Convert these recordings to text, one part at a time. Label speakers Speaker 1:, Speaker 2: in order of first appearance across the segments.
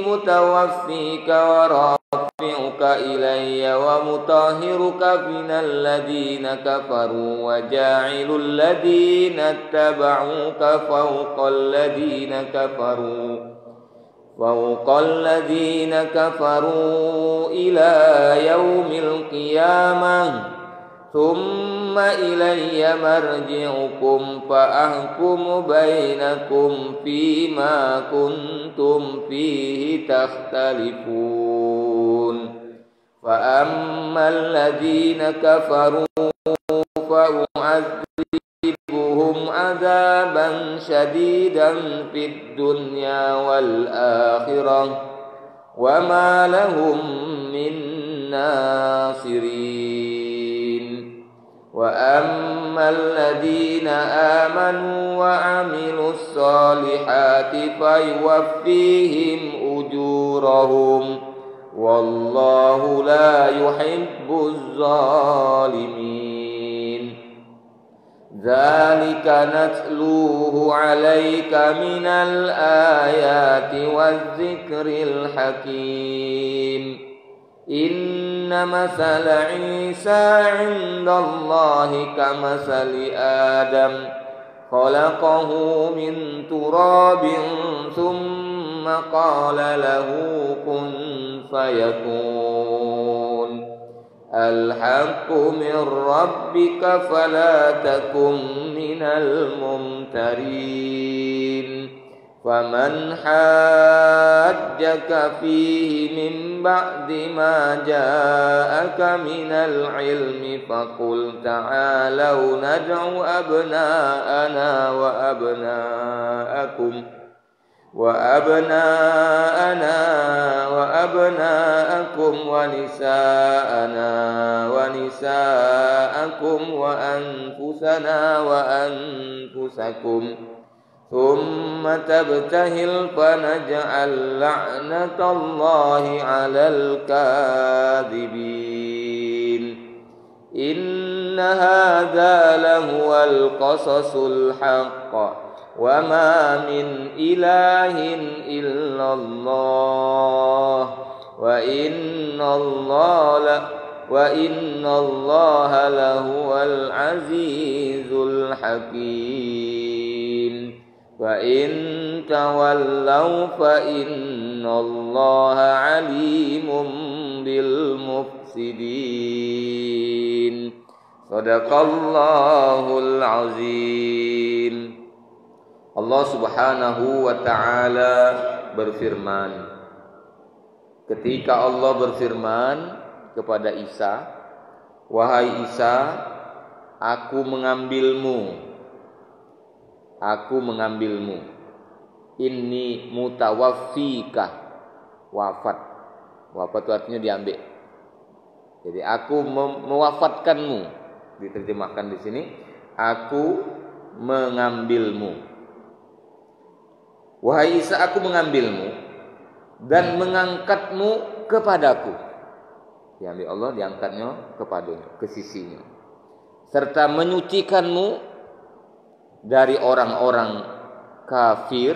Speaker 1: متوفيك ورافعك إلي ومطهرك من الذين كفروا وجاعل الذين اتبعوك فوق الذين كفروا إلى يوم القيامة ثم إلي مرجعكم فأحكم بينكم فيما كنتم فيه تختلفون فأما الذين كفروا فأعذبهم عذابا شديدا في الدنيا والآخرة وما لهم من ناصرين وأما الذين آمنوا وعملوا الصالحات فيوفيهم أجورهم والله لا يحب الظالمين ذلك نتلوه عليك من الآيات والذكر الحكيم إن مثل عيسى عند الله كمثل آدم خلقه من تراب ثم قال له كن فيكون الحق من ربك فلا تكن من الممترين فمن حاجك فيه من بعد ما جاءك من العلم فقل تعالوا ندع أبناءنا وأبناءكم ونساءكم وأنفسنا وأنفسكم ثم تبتهل فنجعل لعنة الله على الكاذبين إن هذا لهو القصص الحق وما من إله إلا الله وإن الله لهو العزيز الحكيم وإن تولوا فإن الله عليم بالمفسدين صدق الله العظيم. Allah Subhanahu wa ta'ala berfirman, ketika Allah berfirman kepada Isa, wahai Isa, aku mengambilmu, inni mutawaffika, wafat itu artinya diambil. Jadi aku mewafatkanmu, diterjemahkan di sini, aku mengambilmu. Wahai Isa, aku mengambilmu dan mengangkatmu kepadaku. Diambil Allah, diangkatnya kepadanya, ke sisinya. Serta menyucikanmu dari orang-orang kafir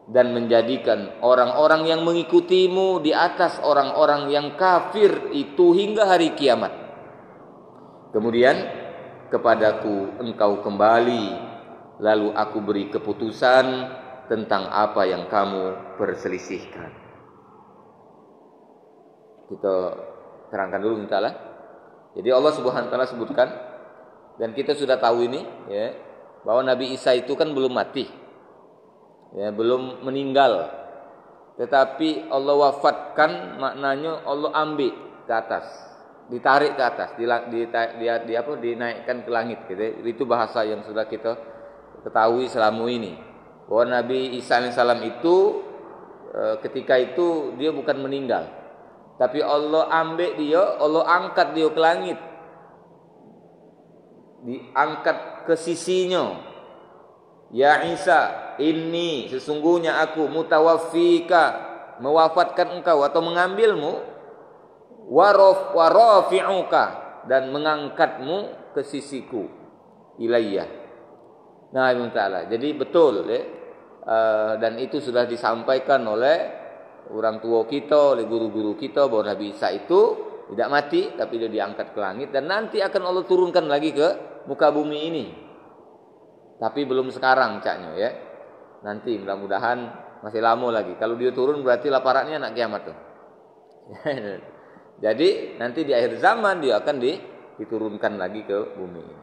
Speaker 1: dan menjadikan orang-orang yang mengikutimu di atas orang-orang yang kafir itu hingga hari kiamat. Kemudian kepadaku engkau kembali, lalu aku beri keputusan tentang apa yang kamu perselisihkan. Kita terangkan dulu mintalah. Jadi Allah Subhanahu wa taala sebutkan, dan kita sudah tahu ini ya, bahwa Nabi Isa itu kan belum mati. Ya, belum meninggal. Tetapi Allah wafatkan, maknanya Allah ambil ke atas, ditarik ke atas, dinaikkan ke langit gitu. Itu bahasa yang sudah kita ketahui selama ini. Bahwa Nabi Isa alaihissalam itu ketika itu dia bukan meninggal, tapi Allah ambil dia, Allah angkat dia ke langit, diangkat ke sisinya. Ya Isa, ini sesungguhnya aku mutawaffika, mewafatkan engkau atau mengambilmu, warafi'uka, dan mengangkatmu ke sisiku, ilayya. Nah, Ibn Ta'ala. Jadi betul ya, dan itu sudah disampaikan oleh orang tua kita, oleh guru-guru kita bahwa Nabi Isa itu tidak mati tapi dia diangkat ke langit dan nanti akan Allah turunkan lagi ke muka bumi ini. Tapi belum sekarang caknya ya. Nanti mudah-mudahan masih lama lagi. Kalau dia turun berarti laparannya anak kiamat tuh. Jadi nanti di akhir zaman dia akan diturunkan lagi ke bumi ini.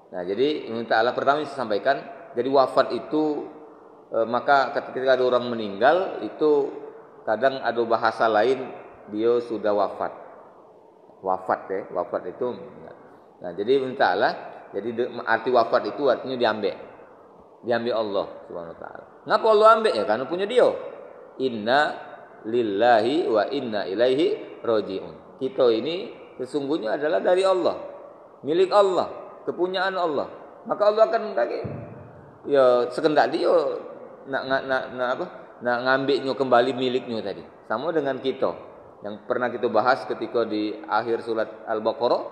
Speaker 1: Nah, jadi Ibnu Ta'ala pertama saya sampaikan, jadi wafat itu maka ketika ada orang meninggal itu kadang ada bahasa lain dia sudah wafat. Wafat ya, wafat itu. Nah, jadi Ibnu Ta'ala, jadi arti wafat itu artinya diambil Allah Subhanahu wa taala. Ngapa Allah ambil ya? Karena punya dia. Inna lillahi wa inna ilaihi rajiun. Kita ini sesungguhnya adalah dari Allah, milik Allah, kepunyaan Allah. Maka Allah akan ya sekendak dia nak ngambilnya kembali miliknya tadi. Sama dengan kita yang pernah kita bahas ketika di akhir surat Al-Baqarah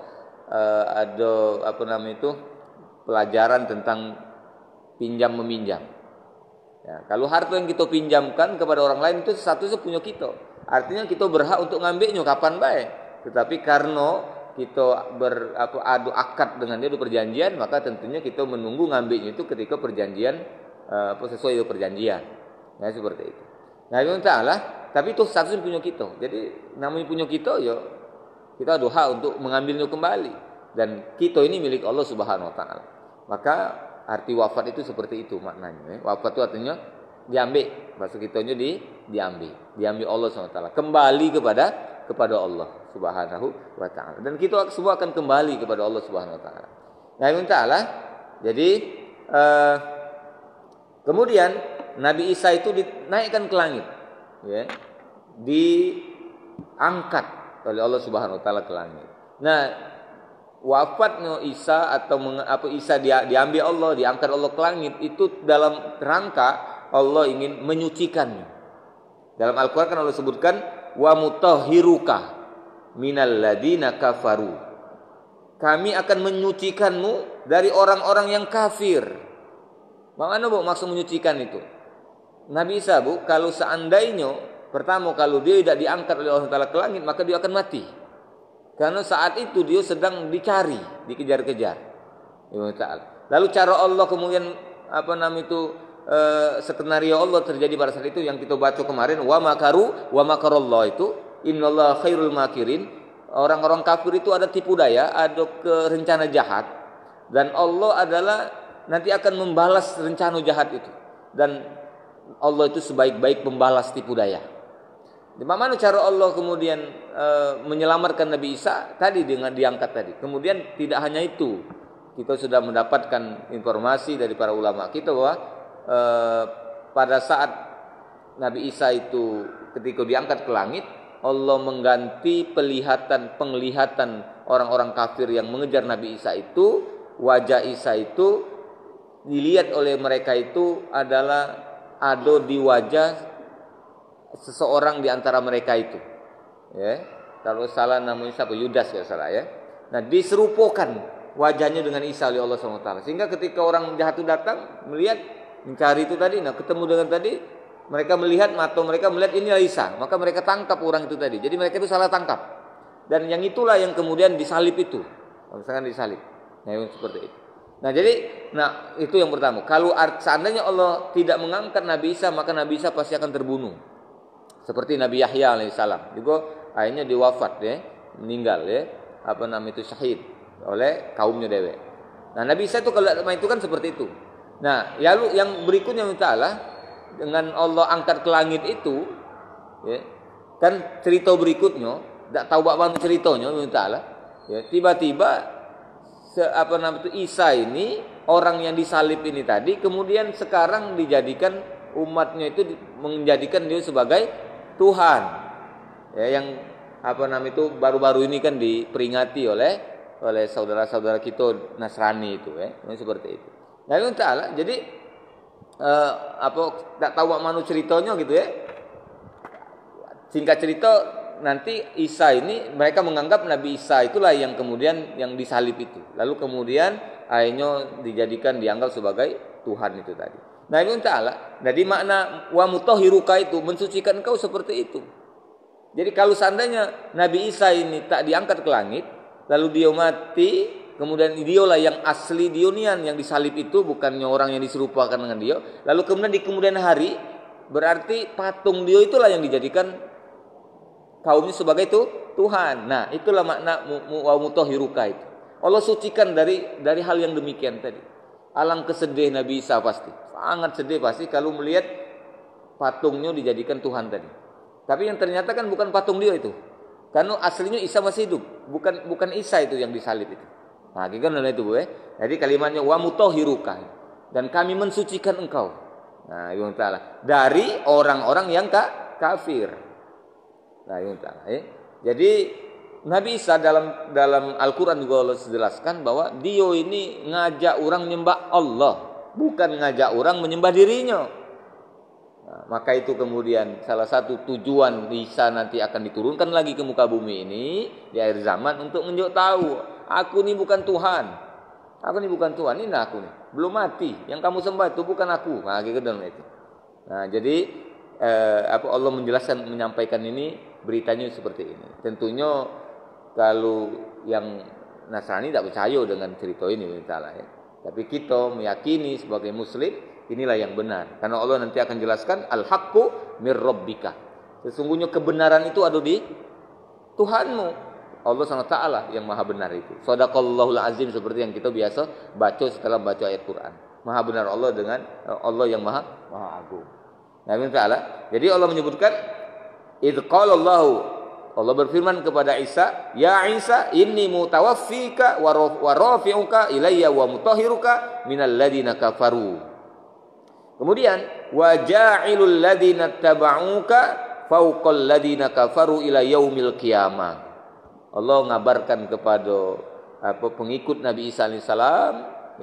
Speaker 1: ada pelajaran tentang pinjam meminjam. Ya, kalau harta yang kita pinjamkan kepada orang lain itu statusnya punya kita. Artinya kita berhak untuk ngambilnya kapan baik. Tetapi karena kita adu akad dengan dia di perjanjian, maka tentunya kita menunggu ngambilnya itu ketika perjanjian sesuai dengan perjanjian. Nah, seperti itu. Nah, Allah Ta'ala, tapi itu statusnya punya kita. Jadi namanya punya kita ya kita ada hak untuk mengambilnya kembali. Dan kita ini milik Allah Subhanahu wa taala. Maka arti wafat itu seperti itu maknanya. Wafat itu artinya diambil. Maksud kitanya diambil Allah Subhanahu wa taala. Kembali kepada Allah Subhanahu wa taala. Dan kita semua akan kembali kepada Allah Subhanahu wa taala. Nah, Allah Ta'ala, jadi kemudian Nabi Isa itu dinaikkan ke langit. Ya. Diangkat oleh Allah Subhanahu wa taala ke langit. Nah, wafatnya Isa atau Isa diambil Allah, diangkat Allah ke langit itu dalam rangka Allah ingin menyucikannya. Dalam Al-Qur'an kan Allah sebutkan wa mutahhiruka minal ladina kafaru. Kami akan menyucikanmu dari orang-orang yang kafir. Bagaimana Bu maksud menyucikan itu? Nabi Isa Bu, kalau seandainya pertama kalau dia tidak diangkat oleh Allah Taala ke langit, maka dia akan mati. Karena saat itu dia sedang dicari, dikejar-kejar. Lalu cara Allah kemudian skenario Allah terjadi pada saat itu yang kita baca kemarin, wa makarallah itu innallaha khairul makirin. Orang-orang kafir itu ada tipu daya, ada rencana jahat, dan Allah adalah nanti akan membalas rencana jahat itu. Dan Allah itu sebaik-baik pembalas tipu daya. Bagaimana cara Allah kemudian menyelamatkan Nabi Isa tadi dengan diangkat tadi. Kemudian tidak hanya itu, kita sudah mendapatkan informasi dari para ulama kita bahwa pada saat Nabi Isa itu ketika diangkat ke langit, Allah mengganti penglihatan orang-orang kafir yang mengejar Nabi Isa itu, wajah Isa itu dilihat oleh mereka itu adalah ada di wajah seseorang di antara mereka itu. Ya, kalau salah namanya siapa? Yudas kalau salah ya. Nah, diserupakan wajahnya dengan Isa oleh Allah SWT. Sehingga ketika orang jahat itu datang melihat mencari itu tadi, nah ketemu dengan tadi, mereka melihat mata mereka melihat ini Isa, maka mereka tangkap orang itu tadi. Jadi mereka itu salah tangkap. Dan yang itulah yang kemudian disalib itu. Misalkan disalib. Nah, seperti itu. Nah, jadi itu yang pertama. Kalau seandainya Allah tidak mengangkat Nabi Isa, maka Nabi Isa pasti akan terbunuh. Seperti Nabi Yahya alaihissalam. Juga akhirnya diwafat ya, meninggal ya, syahid oleh kaumnya dewe. Nah, Nabi Isa itu kalau itu kan seperti itu. Nah, lalu yang berikutnya Allah dengan Allah angkat ke langit itu ya, kan cerita berikutnya tidak tahu bagaimana ceritanya Allah ya, tiba-tiba Isa ini orang yang disalib ini tadi kemudian sekarang dijadikan umatnya itu menjadikan dia sebagai Tuhan ya, yang baru-baru ini kan diperingati oleh saudara-saudara kita Nasrani itu ya, seperti itu. Nah, Allah jadi tak tahu mana ceritanya gitu ya. Singkat cerita nanti Isa ini mereka menganggap Nabi Isa itulah yang kemudian yang disalib itu. Lalu kemudian akhirnya dianggap sebagai Tuhan itu tadi. Nabi Ta'ala. Jadi makna wa mutahhiruka itu mensucikan engkau seperti itu. Jadi kalau seandainya Nabi Isa ini tak diangkat ke langit, lalu dia mati, kemudian dialah yang asli Dionian yang disalib itu, bukannya orang yang diserupakan dengan dia. Lalu kemudian di kemudian hari, berarti patung dia itulah yang dijadikan kaumnya sebagai itu Tuhan. Nah, itulah makna wa mutahhiruka itu. Allah sucikan dari hal yang demikian tadi. Alangkah sedih Nabi Isa pasti. Sangat sedih pasti kalau melihat patungnya dijadikan Tuhan tadi. Tapi yang ternyata kan bukan patung dia itu. Karena aslinya Isa masih hidup, bukan Isa itu yang disalib itu. Nah, kan itu, Jadi kalimatnya wa mutahhiruka, dan kami mensucikan engkau. Nah, ya Ta'ala, dari orang-orang yang kafir. Nah, ya Ta'ala, Jadi Nabi Isa dalam Al-Qur'an juga Allah jelaskan bahwa dia ini ngajak orang menyembah Allah, bukan ngajak orang menyembah dirinya. Nah, maka itu kemudian salah satu tujuan Isa nanti akan diturunkan lagi ke muka bumi ini di akhir zaman untuk menunjuk tahu, aku ini bukan Tuhan. Aku ini bukan Tuhan, ini aku nih. Belum mati. Yang kamu sembah itu bukan aku. Nah, gitu dalam itu. Nah, jadi Allah menjelaskan, menyampaikan ini, beritanya seperti ini. Tentunya kalau yang Nasrani tidak percaya dengan cerita ini, tapi kita meyakini sebagai Muslim inilah yang benar. Karena Allah nanti akan jelaskan al-haqqu mir rabbika. Sesungguhnya kebenaran itu ada di Tuhanmu. Allah SWT yang maha benar itu. Shadaqallahul azim, seperti yang kita biasa baca setelah baca ayat Quran. Maha benar Allah dengan Allah yang maha agung. Nabi Ta'ala. Jadi Allah menyebutkan idh qala Allah berfirman kepada Isa, ya Isa, inni mutawaffika wa rafi'uka ilayya wa mutahhiruka minal ladina kafaru. Kemudian wa ja'ilul ladina taba'uka fauqal ladina kafaru ila yaumil qiyamah. Allah ngabarkan kepada pengikut Nabi Isa alaihissalam,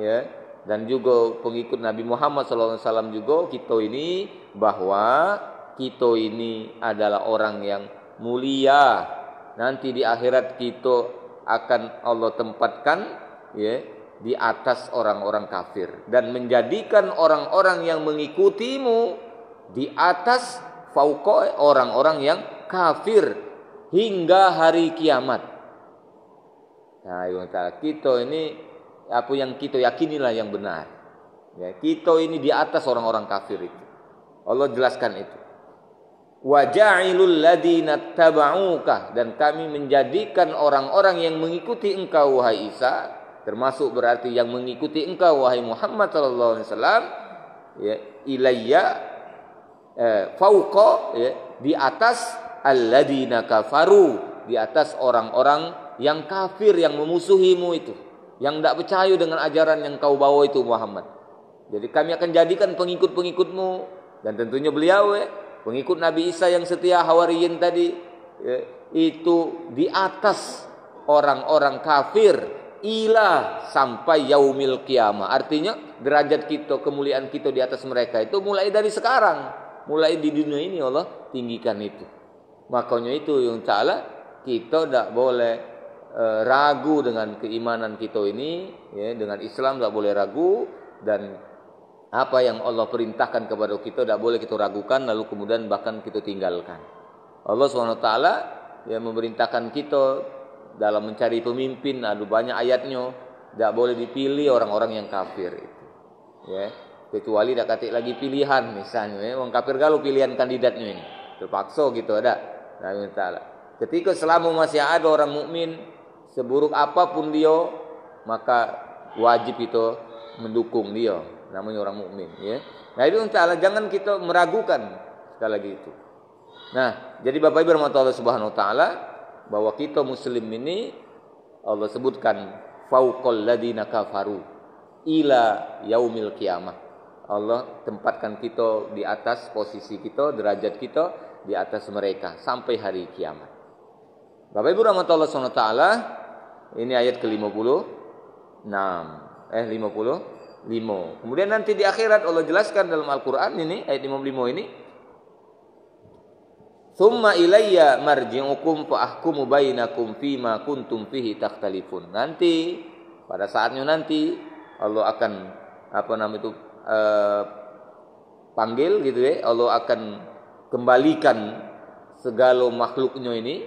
Speaker 1: ya, dan juga pengikut Nabi Muhammad sallallahu alaihi wasallam juga, kita ini, bahwa kita ini adalah orang yang mulia. Nanti di akhirat kita akan Allah tempatkan, ya, di atas orang-orang kafir, dan menjadikan orang-orang yang mengikutimu di atas fauqa orang-orang yang kafir hingga hari kiamat. Nah, kita ini apa yang kita yakinilah yang benar. Ya, kita ini di atas orang-orang kafir itu. Allah jelaskan itu. Wa ja'ilul ladina taba'uka, dan kami menjadikan orang-orang yang mengikuti engkau wahai Isa, termasuk berarti yang mengikuti engkau wahai Muhammad sallallahu alaihi wasallam, ya, ilayya fauqa, ya, di atas alladina kafaru, di atas orang-orang yang kafir, yang memusuhimu itu, yang tidak percaya dengan ajaran yang kau bawa itu Muhammad. Jadi kami akan jadikan pengikut-pengikutmu, dan tentunya beliau, pengikut Nabi Isa yang setia hawariyin tadi, ya, itu di atas orang-orang kafir ila sampai yaumil qiyamah. Artinya derajat kita, kemuliaan kita di atas mereka itu mulai dari sekarang, mulai di dunia ini Allah tinggikan itu. Makanya itu yang Ta'ala, kita tidak boleh ragu dengan keimanan kita ini, ya, dengan Islam tidak boleh ragu, dan apa yang Allah perintahkan kepada kita tidak boleh kita ragukan lalu kemudian bahkan kita tinggalkan. Allah SWT, ya, memerintahkan kita dalam mencari pemimpin, ada banyak ayatnya, tidak boleh dipilih orang-orang yang kafir itu, ya, kecuali tidak katik lagi pilihan, misalnya, ya, orang kafir kalau pilihan kandidatnya ini terpaksa gitu ada. Nah, ketika selama masih ada orang mukmin, seburuk apapun dia, maka wajib itu mendukung dia, namanya orang mukmin, ya. Nah, itu jangan kita meragukan sekali lagi itu. Nah, jadi Bapak Ibu rahmati Allah Subhanahu wa taala, bahwa kita muslim ini Allah sebutkan fauqal ladina kafaru ila yaumil qiyamah. Allah tempatkan kita di atas posisi kita, derajat kita di atas mereka sampai hari kiamat. Bapak Ibu rahmatullah subhanahu wa ta'ala, ini ayat ke-56, 55. Kemudian nanti di akhirat Allah jelaskan dalam Al-Qur'an ini ayat 55 ini, "Tsumma ilayya marji'ukum fa ahkumu bainakum fima kuntum fihi takhtalifun." Nanti pada saatnya nanti Allah akan panggil gitu ya, Allah akan kembalikan segala makhluknya ini,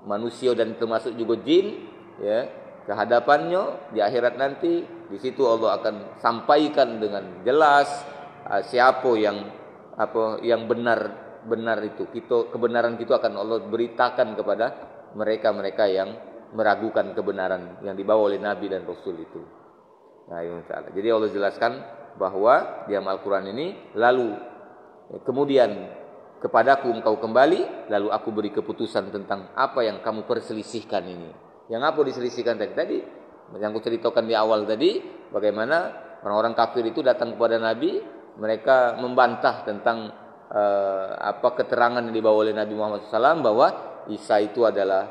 Speaker 1: manusia dan termasuk juga jin, ya, ke hadapannya di akhirat nanti. Di situ Allah akan sampaikan dengan jelas siapa yang benar itu. Kebenaran itu akan Allah beritakan kepada mereka-mereka yang meragukan kebenaran yang dibawa oleh Nabi dan Rasul itu. Nah, jadi Allah jelaskan bahwa di Al-Quran ini, lalu kemudian kepadaku engkau kembali, lalu aku beri keputusan tentang apa yang kamu perselisihkan ini. Yang apa diselisihkan tadi? Yang aku ceritakan di awal tadi, bagaimana orang-orang kafir itu datang kepada Nabi, mereka membantah tentang keterangan yang dibawa oleh Nabi Muhammad SAW bahwa Isa itu adalah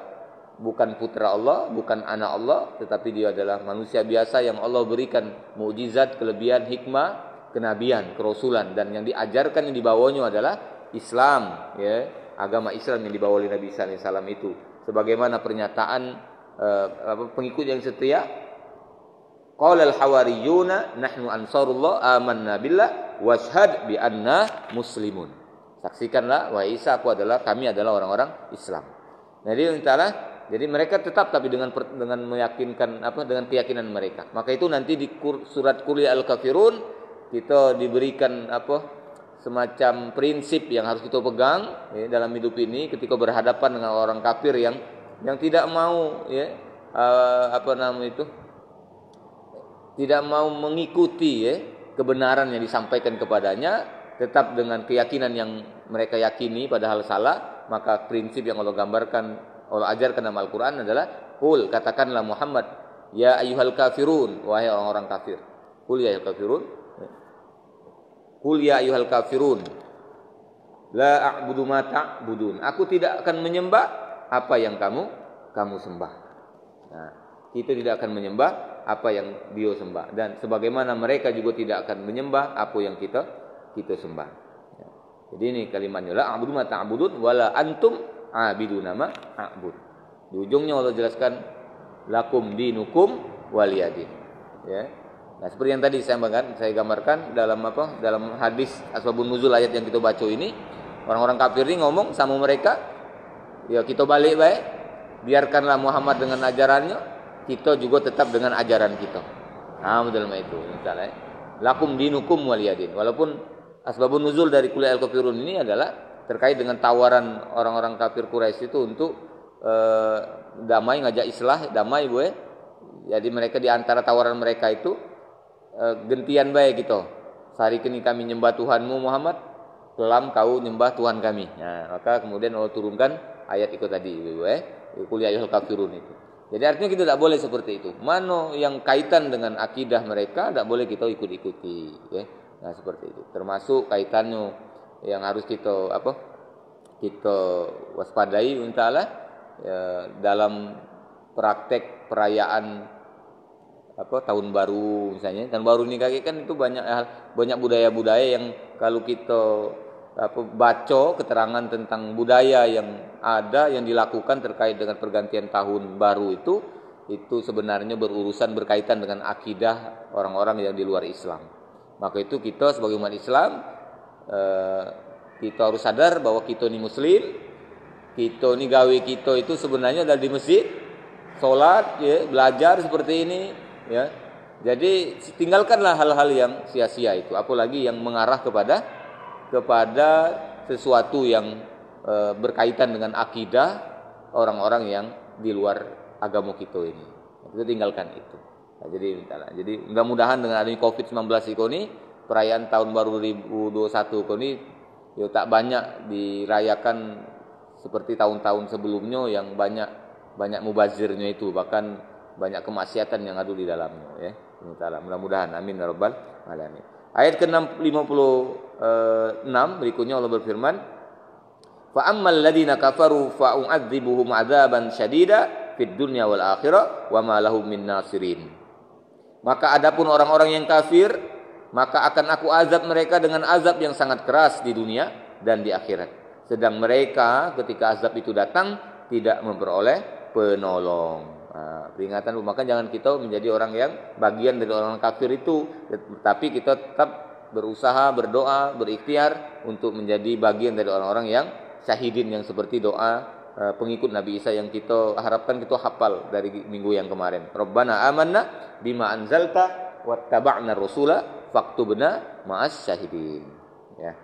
Speaker 1: bukan putra Allah, bukan anak Allah, tetapi dia adalah manusia biasa yang Allah berikan mukjizat, kelebihan, hikmah, kenabian, kerasulan, dan yang diajarkan yang dibawanya adalah Islam, ya, agama Islam yang dibawa oleh Nabi Isa AS itu. Sebagaimana pernyataan pengikut yang setia, qala al-hawariyuna nahnu ansarullah amanna billah washhad bi anna muslimun. Saksikanlah wahai Isa, kami adalah orang-orang Islam. Jadi mereka tetap tapi dengan meyakinkan dengan keyakinan mereka. Maka itu nanti di surat Qul ya al-kafirun kita diberikan semacam prinsip yang harus kita pegang ya, dalam hidup ini ketika berhadapan dengan orang kafir yang tidak mau ya tidak mau mengikuti ya kebenaran yang disampaikan kepadanya, tetap dengan keyakinan yang mereka yakini padahal salah. Maka prinsip yang Allah ajarkan dalam Al-Quran adalah qul, katakanlah Muhammad, ya ayyuhal kafirun, wahai orang-orang kafir. Qul ya ayyuhal kafirun, qul ya ayyuhal kafirun, la a'budu ma ta'budun. Aku tidak akan menyembah apa yang kamu sembah. Nah, kita tidak akan menyembah apa yang dia sembah, dan sebagaimana mereka juga tidak akan menyembah apa yang kita sembah. Ya. Jadi ini kalimatnya, la a'budu ma ta'budun wala antum abiduna ma a'bud. Di ujungnya Allah jelaskan lakum dinukum waliyadin. Ya. Nah, seperti yang tadi saya gambarkan dalam hadis asbabun nuzul ayat yang kita baca ini, orang-orang kafir ini ngomong sama mereka, ya kita balik baik, biarkanlah Muhammad dengan ajarannya, kita juga tetap dengan ajaran kita. Nah, dalam itu misalnya lakum dinukum waliyadin. Walaupun asbabun nuzul dari Qul ya ayyuhal kafirun ini adalah terkait dengan tawaran orang-orang kafir Quraisy itu untuk damai, ngajak islah, damai gue. Jadi mereka di antara tawaran mereka itu gentian baik gitu. Sehari ini kami nyembah Tuhanmu Muhammad, kelam kau nyembah Tuhan kami. Nah, maka kemudian Allah turunkan ayat itu tadi, Qul ya ayyuhal kafirun itu. Jadi artinya kita tidak boleh seperti itu. Mana yang kaitan dengan akidah mereka tidak boleh kita ikut-ikuti, ya. Nah, seperti itu. Termasuk kaitannya yang harus kita waspadai insyaallah ya, dalam praktek perayaan tahun baru misalnya. Tahun baru ini kan itu banyak budaya-budaya yang kalau kita baca keterangan tentang budaya yang ada yang dilakukan terkait dengan pergantian tahun baru itu sebenarnya berkaitan dengan akidah orang-orang yang di luar Islam. Maka itu kita sebagai umat Islam kita harus sadar bahwa kita ini muslim, kita ini gawe kita itu sebenarnya adalah di masjid, sholat, ya, belajar seperti ini, ya. Jadi tinggalkanlah hal-hal yang sia-sia itu, apalagi yang mengarah kepada sesuatu yang berkaitan dengan akidah orang-orang yang di luar agama kita ini. Kita tinggalkan itu. Nah, jadi mudah-mudahan dengan adanya COVID-19 ini, perayaan tahun baru 2021 ini ya tak banyak dirayakan seperti tahun-tahun sebelumnya yang banyak mubazirnya itu, bahkan banyak kemaksiatan yang ada di dalamnya, ya. Mudah-mudahan amin ya rabbal alamin. Ayat ke-56 berikutnya Allah berfirman, fa ammal ladzina kafaru fa u'adzibuhum 'adzaban syadida fid dunya wal akhirah wa ma lahum min nasirin. Maka adapun orang-orang yang kafir, maka akan aku azab mereka dengan azab yang sangat keras di dunia dan di akhirat. Sedang mereka ketika azab itu datang tidak memperoleh penolong. Nah, peringatan, maka jangan kita menjadi orang yang bagian dari orang kafir itu, tapi kita tetap berusaha, berdoa, berikhtiar untuk menjadi bagian dari orang-orang yang syahidin, yang seperti doa pengikut Nabi Isa yang kita harapkan kita hafal dari minggu yang kemarin. Rabbana amanna bima anzalta wattaba'na rasula faktubna ma'as syahidin. Ya.